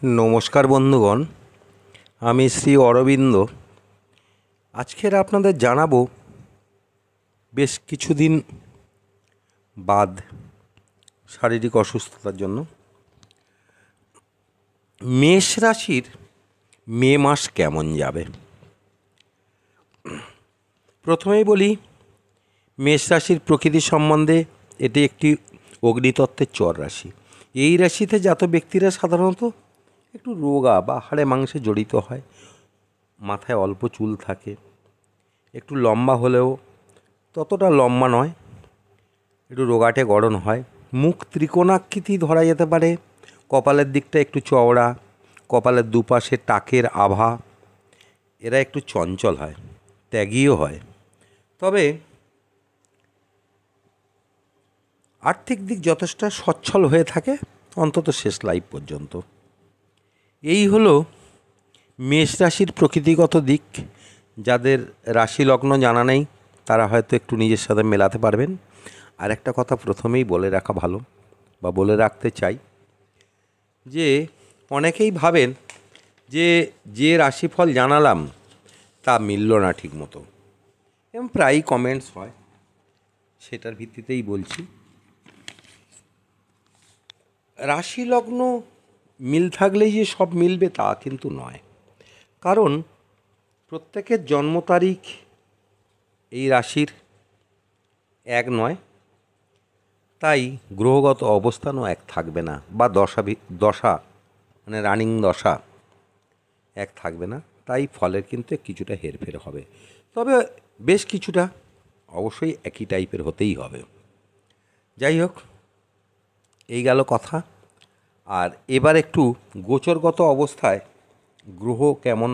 নমস্কার বন্ধুগণ, আমি শ্রী অরবিন্দ। আজকের আপনাদের জানাবো বেশ কিছুদিন বাদ শারীরিক অসুস্থতার জন্য মেষ রাশির মে মাস কেমন যাবে। প্রথমেই বলি, মেষ রাশির প্রকৃতি সম্বন্ধে এটি একটি অগ্নিতত্ত্বের চর রাশি। এই রাশিতে জাত ব্যক্তিরা সাধারণত একটু রোগা বা হাড়ে মাংসে জড়িত হয়, মাথায় অল্প চুল থাকে, একটু লম্বা হলেও ততটা লম্বা নয়, একটু রোগাটে গড়ন হয়, মুখ ত্রিকোণাকৃতি ধরা যেতে পারে, কপালের দিকটা একটু চওড়া, কপালের দুপাশে টাকের আভা। এরা একটু চঞ্চল হয়, ত্যাগীও হয়, তবে আর্থিক দিক যথেষ্ট সচ্ছল হয়ে থাকে অন্তত শেষ লাইফ পর্যন্ত। এই হলো মেষ রাশির প্রকৃতিগত দিক। যাদের রাশি লগ্ন জানা নেই তারা হয়তো একটু নিজের সাথে মেলাতে পারবেন। আর একটা কথা প্রথমেই বলে রাখা ভালো, বা বলে রাখতে চাই, যে অনেকেই ভাবেন যে যে রাশিফল জানালাম তা মিলল না ঠিক মতো, এবং প্রায়ই কমেন্টস হয়, সেটার ভিত্তিতেই বলছি। রাশি লগ্ন মিল থাকলেই যে সব মিলবে তা কিন্তু নয়, কারণ প্রত্যেকের জন্ম তারিখ এই রাশির এক নয়, তাই গ্রহগত অবস্থানও এক থাকবে না, বা দশা মানে রানিং দশা এক থাকবে না, তাই ফলের কিন্তু কিছুটা হেরফের হবে, তবে বেশ কিছুটা অবশ্যই একই টাইপের হতেই হবে। যাই হোক, এই গেল কথা। আর এবার একটু গোচরগত অবস্থায় গ্রহ কেমন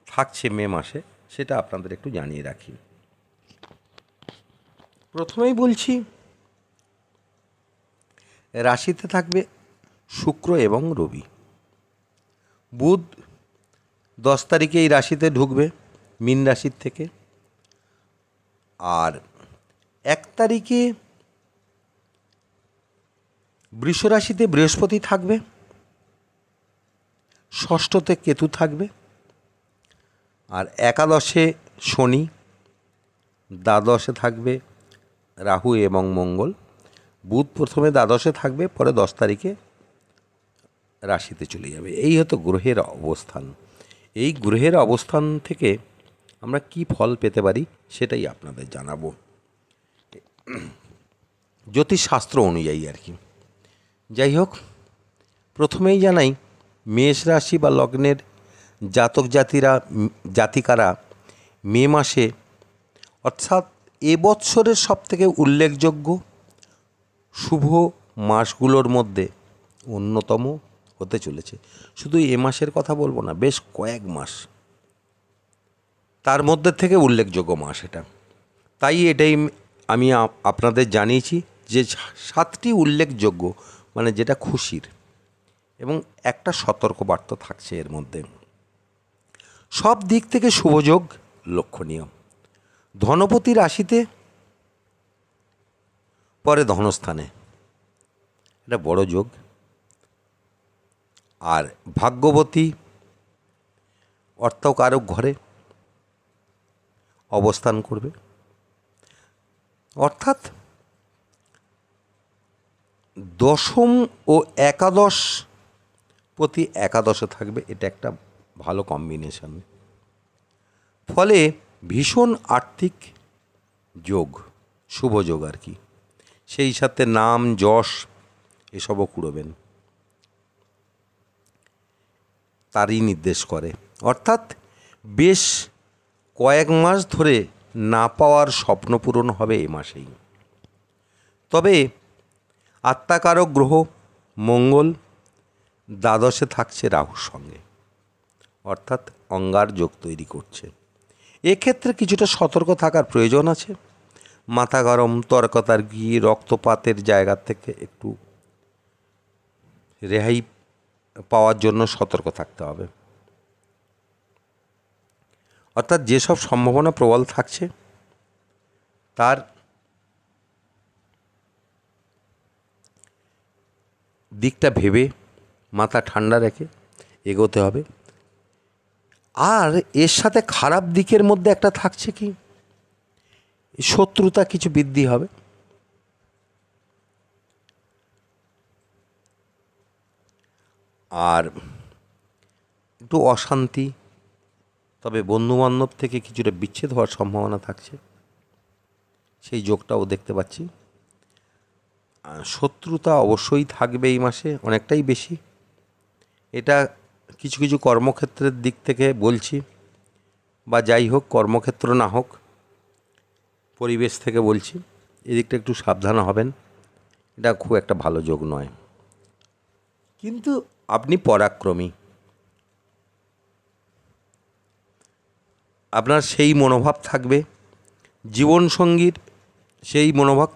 থাকছে মে মাসে সেটা আপনাদের একটু জানিয়ে রাখি। প্রথমেই বলছি, রাশিতে থাকবে শুক্র এবং রবি। বুধ 10 তারিখে এই রাশিতে ঢুকবে মীন রাশির থেকে, আর 1 তারিখে বৃষ রাশিতে বৃহস্পতি থাকবে, ষষ্ঠতে কেতু থাকবে, আর একাদশে শনি, দ্বাদশে থাকবে রাহু এবং মঙ্গল। বুধ প্রথমে দ্বাদশে থাকবে, পরে 10 তারিখে রাশিতে চলে যাবে। এই হতো গ্রহের অবস্থান। এই গ্রহের অবস্থান থেকে আমরা কি ফল পেতে পারি সেটাই আপনাদের জানাবো, জ্যোতিষশাস্ত্র অনুযায়ী আর কি। যাই হোক, প্রথমেই জানাই, মেষ রাশি বা লগ্নের জাতক জাতিকারা মে মাসে, অর্থাৎ এবৎসরের সবথেকে উল্লেখযোগ্য শুভ মাসগুলোর মধ্যে অন্যতম হতে চলেছে। শুধু এ মাসের কথা বলবো না, বেশ কয়েক মাস তার মধ্যে থেকে উল্লেখযোগ্য মাস এটা। তাই এটাই আমি আপনাদের জানিয়েছি যে 7টি উল্লেখযোগ্য, মানে যেটা খুশির, এবং একটা সতর্কবার্তা থাকছে এর মধ্যে। সব দিক থেকে শুভযোগ লক্ষণীয়। ধনপতি রাশিতে, পরে ধনস্থানে, এটা বড় যোগ। আর ভাগ্যবতী অর্থকারক ঘরে অবস্থান করবে, অর্থাৎ দশম ও একাদশ প্রতি একাদশে থাকবে। এটা একটা ভালো কম্বিনেশন। ফলে ভীষণ আর্থিক যোগ, শুভ যোগ আর কি। সেই সাথে নাম যশ এসবও কুড়োবেন, তারই নির্দেশ করে। অর্থাৎ বেশ কয়েক মাস ধরে না পাওয়ার স্বপ্ন পূরণ হবে এ মাসেই। তবে আত্মাকারক গ্রহ মঙ্গল দ্বাদশে থাকছে রাহুর সঙ্গে, অর্থাৎ অঙ্গার যোগ তৈরি করছে। এক্ষেত্রে কিছুটা সতর্ক থাকার প্রয়োজন আছে। মাথা গরম, তর্কতর্কি, রক্তপাতের জায়গা থেকে একটু রেহাই পাওয়ার জন্য সতর্ক থাকতে হবে। অর্থাৎ যেসব সম্ভাবনা প্রবল থাকছে তার দিকটা ভেবে মাথা ঠান্ডা রেখে এগোতে হবে। আর এর সাথে খারাপ দিকের মধ্যে একটা থাকছে কি, শত্রুতা কিছু বৃদ্ধি হবে। আর একটু অশান্তি, তবে বন্ধুবান্ধব থেকে কিছুটা বিচ্ছেদ হওয়ার সম্ভাবনা থাকছে, সেই যোগটাও দেখতে পাচ্ছি। শত্রুতা অবশ্যই থাকবে এই মাসে, অনেকটাই বেশি। এটা কিছু কিছু কর্মক্ষেত্রের দিক থেকে বলছি, বা যাই হোক, কর্মক্ষেত্র না হোক, পরিবেশ থেকে বলছি, এদিকটা একটু সাবধান হবেন। এটা খুব একটা ভালো যোগ নয়। কিন্তু আপনি পরাক্রমী, আপনার সেই মনোভাব থাকবে, জীবনসঙ্গীর সেই মনোভাব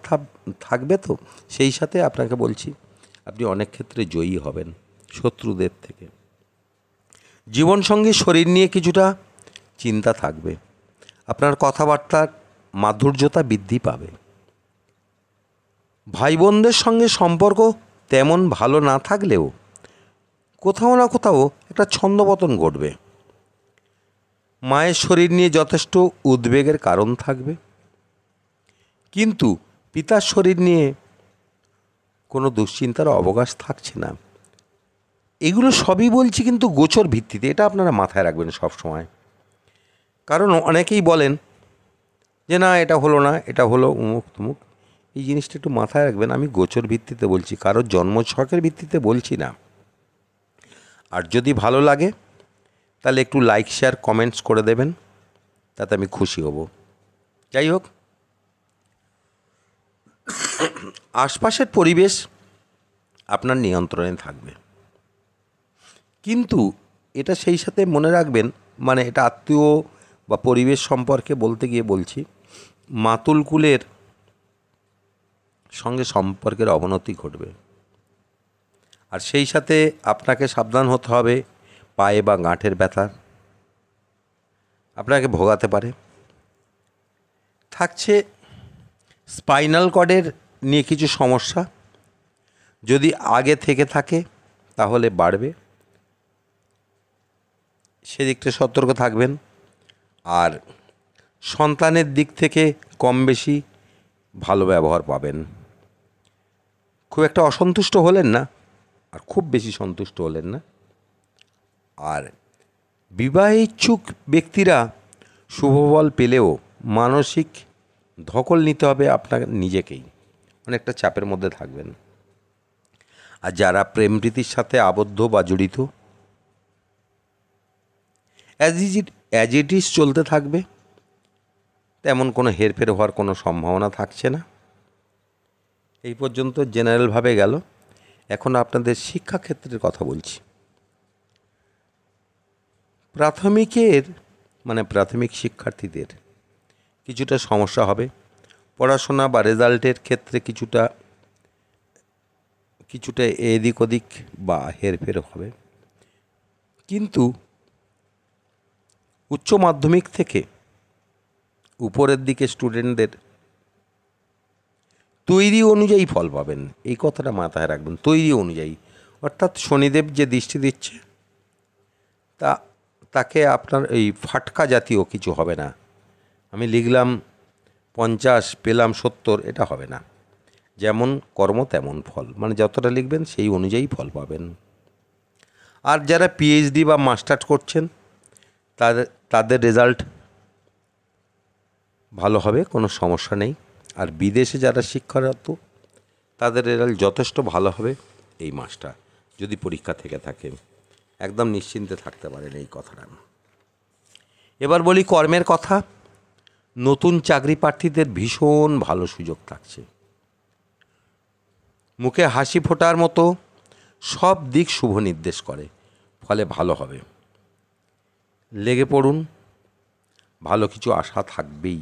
থাকবে। তো সেই সাথে আপনাকে বলছি, আপনি অনেক ক্ষেত্রে জয়ী হবেন শত্রুদের থেকে। জীবনসঙ্গীর শরীর নিয়ে কিছুটা চিন্তা থাকবে, আপনার কথাবার্তার মাধুর্যতা বৃদ্ধি পাবে। ভাই বোনদের সঙ্গে সম্পর্ক তেমন ভালো না থাকলেও কোথাও না কোথাও একটা ছন্দপতন ঘটবে। মায়ের শরীর নিয়ে যথেষ্ট উদ্বেগের কারণ থাকবে, কিন্তু পিতার শরীর নিয়ে কোনো দুশ্চিন্তার অবকাশ থাকছে না। এগুলো সবই বলছি কিন্তু গোচর ভিত্তিতে, এটা আপনারা মাথায় রাখবেন সব সময়। কারণ অনেকেই বলেন যে না এটা হলো না, এটা হলো উমুক তুমুক। এই জিনিসটা একটু মাথায় রাখবেন, আমি গোচর ভিত্তিতে বলছি, কারোর জন্মছকের ভিত্তিতে বলছি না। আর যদি ভালো লাগে তাহলে একটু লাইক শেয়ার কমেন্টস করে দেবেন, তাতে আমি খুশি হব। যাই হোক, আশপাশের পরিবেশ আপনার নিয়ন্ত্রণে থাকবে, কিন্তু এটা সেই সাথে মনে রাখবেন, মানে এটা আত্মীয় বা পরিবেশ সম্পর্কে বলতে গিয়ে বলছি, মাতুল কুলের সঙ্গে সম্পর্কের অবনতি ঘটবে। আর সেই সাথে আপনাকে সাবধান হতে হবে, পায়ে বা গাঁটের ব্যথা আপনাকে ভোগাতে পারে। থাকছে স্পাইনাল কর্ডের নিয়ে কিছু সমস্যা, যদি আগে থেকে থাকে তাহলে বাড়বে, সেদিকটা সতর্ক থাকবেন। আর সন্তানের দিক থেকে কম বেশি ভালো ব্যবহার পাবেন। খুব একটা অসন্তুষ্ট হলেন না, আর খুব বেশি সন্তুষ্ট হলেন না। আর বিবাহ ইচ্ছুক ব্যক্তিরা শুভফল পেলেও মানসিক ধকল নিতে হবে আপনাকে নিজেকেই, অনেকটা চাপের মধ্যে থাকবেন। আর যারা প্রেম প্রীতির সাথে আবদ্ধ বা জড়িত, অ্যাজ ইট ইজ চলতে থাকবে, তেমন কোনো হেরফের হওয়ার কোনো সম্ভাবনা থাকছে না। এই পর্যন্ত জেনারেলভাবে গেল। এখন আপনাদের শিক্ষাক্ষেত্রের কথা বলছি। প্রাথমিক শিক্ষার্থীদের কিছুটা সমস্যা হবে, পড়াশোনা বা রেজাল্টের ক্ষেত্রে কিছুটা এদিক ওদিক বা হেরফের হবে। কিন্তু উচ্চ মাধ্যমিক থেকে উপরের দিকে স্টুডেন্টদের তৈরি অনুযায়ী ফল পাবেন, এই কথাটা মাথায় রাখবেন। তৈরি অনুযায়ী, অর্থাৎ শনিদেব যে দৃষ্টি দিচ্ছে তাকে আপনার এই ফাটকা জাতীয় কিছু হবে না। আমি লিখলাম 50 পেলাম 70, এটা হবে না। যেমন কর্ম তেমন ফল, মানে যতটা লিখবেন সেই অনুযায়ী ফল পাবেন। আর যারা পিএইচডি বা মাস্টার্স করছেন তাদের রেজাল্ট ভালো হবে, কোনো সমস্যা নেই। আর বিদেশে যারা শিক্ষারত তাদের রেজাল্ট যথেষ্ট ভালো হবে এই মাসটা, যদি পরীক্ষা থেকে থাকে। একদম নিশ্চিন্তে থাকতে পারেন এই কথাটা। এবার বলি কর্মের কথা। নতুন চাকরি প্রার্থীদের ভীষণ ভালো সুযোগ থাকছে, মুখে হাসি ফোটার মতো সব দিক শুভ নির্দেশ করে, ফলে ভালো হবে। লেগে পড়ুন, ভালো কিছু আশা থাকবেই,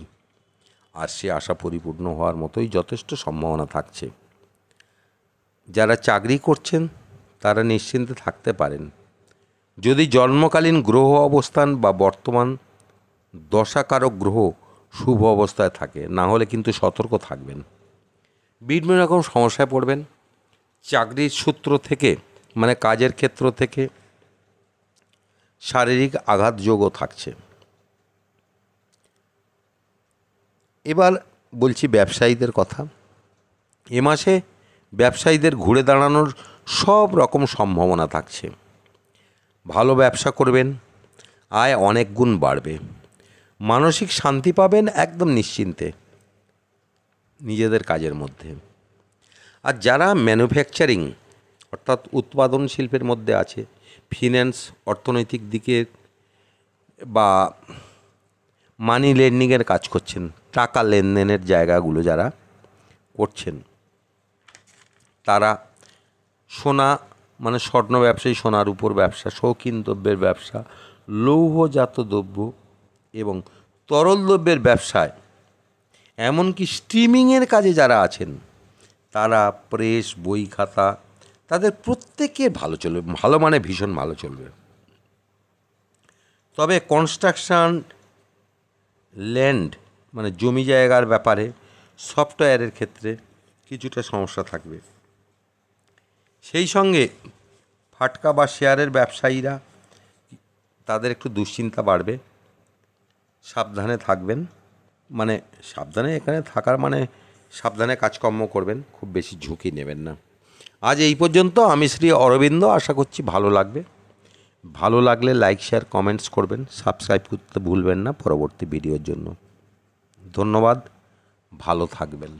আর সে আশা পরিপূর্ণ হওয়ার মতোই যথেষ্ট সম্ভাবনা থাকছে। যারা চাকরি করছেন তারা নিশ্চিন্তে থাকতে পারেন, যদি জন্মকালীন গ্রহ অবস্থান বা বর্তমান দশাকারক গ্রহ শুভ অবস্থায় থাকে, না হলে কিন্তু সতর্ক থাকবেন। বিভিন্ন রকম সমস্যায় পড়বেন। চাকরির সূত্র থেকে মানে কাজের ক্ষেত্র থেকে শারীরিক আঘাতযোগও থাকছে। এবার বলছি ব্যবসায়ীদের কথা। এ মাসে ব্যবসায়ীদের ঘুরে দাঁড়ানোর সব রকম সম্ভাবনা থাকছে। ভালো ব্যবসা করবেন, আয় অনেক গুণ বাড়বে, মানসিক শান্তি পাবেন একদম নিশ্চিন্তে নিজেদের কাজের মধ্যে। আর যারা ম্যানুফ্যাকচারিং অর্থাৎ উৎপাদন শিল্পের মধ্যে আছে, ফিন্যান্স অর্থনৈতিক দিকে বা মানি লেন্ডিংয়ের কাজ করছেন, টাকা লেনদেনের জায়গাগুলো যারা করছেন, তারা সোনা মানে স্বর্ণ ব্যবসায়ী, সোনার উপর ব্যবসা, শৌখিন দ্রব্যের ব্যবসা, লৌহজাত দ্রব্য এবং তরল দ্রব্যের ব্যবসায়, এমনকি স্ট্রিমিংয়ের কাজে যারা আছেন, তারা প্রেস, বই খাতা, তাদের প্রত্যেকের ভালো চলবে, ভালো মানে ভীষণ ভালো চলবে। তবে কনস্ট্রাকশন, ল্যান্ড মানে জমি জায়গার ব্যাপারে, সফটওয়্যারের ক্ষেত্রে কিছুটা সমস্যা থাকবে। সেই সঙ্গে ফাটকা বা শেয়ারের ব্যবসায়ীরা, তাদের একটু দুশ্চিন্তা বাড়বে, সাবধানে থাকবেন। মানে সাবধানে এখানে থাকার মানে সাবধানে কাজকর্ম করবেন, খুব বেশি ঝুঁকি নেবেন না। আজ এই পর্যন্ত। আমি শ্রী অরবিন্দ। আশা করছি ভালো লাগবে। ভালো লাগলে লাইক, শেয়ার, কমেন্টস করবেন, সাবস্ক্রাইব করতে ভুলবেন না পরবর্তী ভিডিওর জন্য। ধন্যবাদ, ভালো থাকবেন।